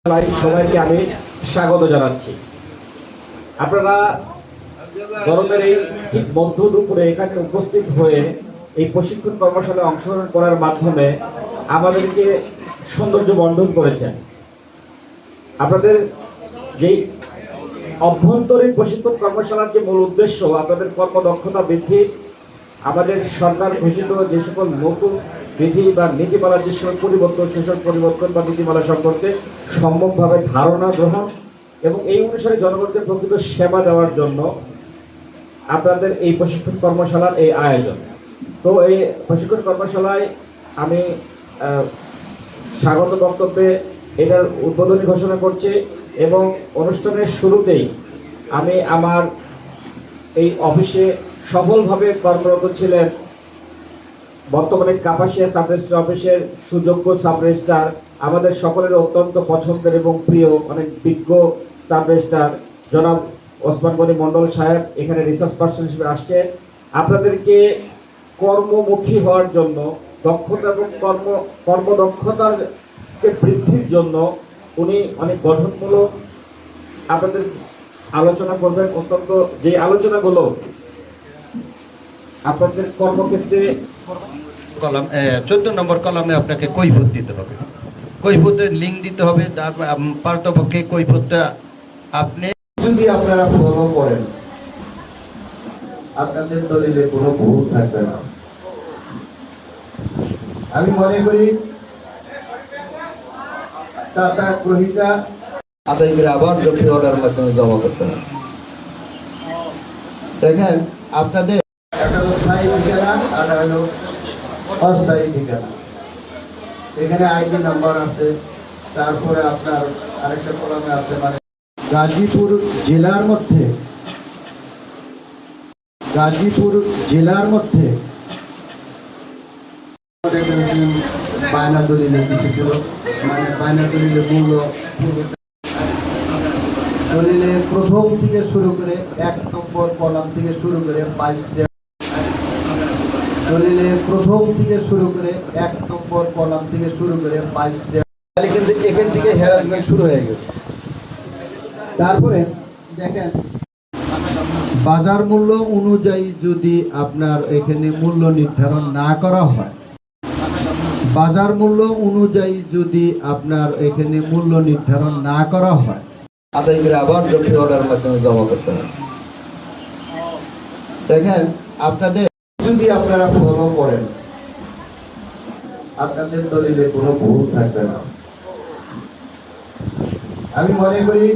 সবাইকে আমি স্বাগত জানাচ্ছি। আপনারা গরমের এই ঠিক মধ্য দুপুরে এখানে উপস্থিত হয়ে এই প্রশিক্ষণ কর্মশালায় অংশগ্রহণ করার মাধ্যমে আমাদেরকে সৌন্দর্য বর্ধন করেছেন। আপনাদের যেই অভ্যন্তরীণ প্রশিক্ষণ কর্মশালার যে মূল উদ্দেশ্য আপনাদের কর্মদক্ষতা বৃদ্ধি, আমাদের সরকার ঘোষিত যে সকল নতুন বিধি বা নীতিমালার যে সকল পরিবর্তন সেসব পরিবর্তন বা নীতিমালা সম্পর্কে সম্যকভাবে ধারণা গ্রহণ এবং এই অনুসারে জনগণকে প্রকৃত সেবা দেওয়ার জন্য আপনাদের এই প্রশিক্ষণ কর্মশালার এই আয়োজন। তো এই প্রশিক্ষণ কর্মশালায় আমি স্বাগত বক্তব্যে এটার উদ্বোধনী ঘোষণা করছি এবং অনুষ্ঠানের শুরুতেই আমি আমার এই অফিসে সফলভাবে কর্মরত ছিলেন বর্তমানে কাপাসিয়া সাব রেজিস্ট্রার অফিসের সুযোগ্য সাব রেজিস্ট্রার, আমাদের সকলের অত্যন্ত পছন্দের এবং প্রিয় অনেক বিজ্ঞ সাব রেজিস্ট্রার জনাব ওসমান গনি মন্ডল সাহেব এখানে রিসার্চ পার্সন হিসেবে আসছে। আপনাদেরকে কর্মমুখী হওয়ার জন্য দক্ষতা এবং কর্মদক্ষতাকে বৃদ্ধির জন্য উনি অনেক গঠনমূলক আপনাদের আলোচনা করবেন। অত্যন্ত যে আলোচনাগুলো আপনাদের কর্মক্ষেত্রে কলাম 14 নম্বর কলামে আপনাকে কৈফিয়ত দিতে হবে, কৈফিয়তের লিঙ্ক দিতে হবে। পারতপক্ষে কৈফিয়তটা আপনি যদি আপনারা ফলো করেন আপনাদের দলিলে কোনো ভুল থাকবে না। আমি মনে করি টাকা গ্রহীতা আদায় করে আবার জব্দ অর্ডার মাধ্যমে জমা করতে হবে। দেখেন আপনাদের একটা হলো স্থায়ী ঠিকানা আর হলো অস্থায়ী ঠিকানা। এখানে আইডি নাম্বার আছে, তারপরে আপনার আরেকটা কলমে আছে মানে গাজীপুর জেলার মধ্যে বায়না দলিলে কিছু ছিল, মানে বায়না দলিলে মূল্য দলিলের প্রথম থেকে শুরু করে 1 নম্বর কলাম থেকে শুরু করে 22টা দলিলের প্রথম থেকে শুরু করে 1 নম্বর কলাম থেকে শুরু করে 22টা কিন্তু এখান থেকে হ্যারাসমেন্ট শুরু হয়ে গেছে। তারপরে দেখেন বাজার মূল্য অনুযায়ী যদি আপনার এখানে মূল্য নির্ধারণ না করা হয়, বাজার মূল্য অনুযায়ী যদি আপনার এখানে মূল্য নির্ধারণ না করা হয় আদায় করে আবার জব্দ অর্ডার মাধ্যমে জমা করতে হবে। দেখেন আপনাদের যদি আপনারা ফলো করেন আপনাদের দলিলে কোনো ভুল থাকবে না। আমি মনে করি